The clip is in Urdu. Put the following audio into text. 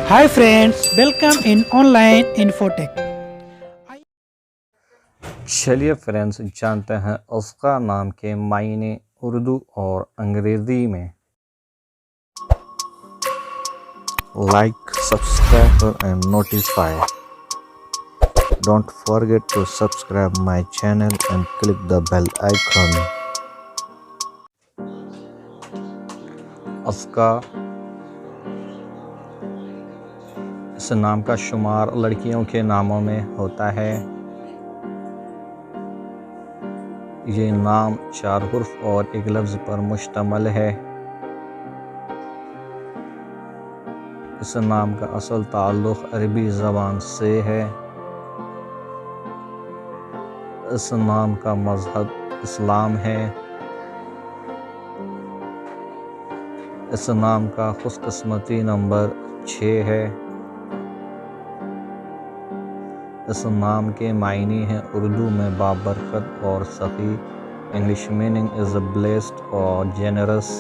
Hi friends, welcome in online infotech. چلیے فرینڈس جانتے ہیں ازکا نام کے معنی اردو اور انگریزی میں۔ Like, subscribe and notify. Don't forget to subscribe my channel and click the bell icon۔ ازکا اس نام کا شمار لڑکیوں کے ناموں میں ہوتا ہے۔ یہ نام 4 حرف اور ایک لفظ پر مشتمل ہے۔ اس نام کا اصل تعلق عربی زبان سے ہے۔ اس نام کا مذہب اسلام ہے۔ اس نام کا خوش قسمتی نمبر 6 ہے۔ اس نام کے معنی ہیں اردو میں بابرکت اور سخی، انگلش میننگ از blessed اور generous۔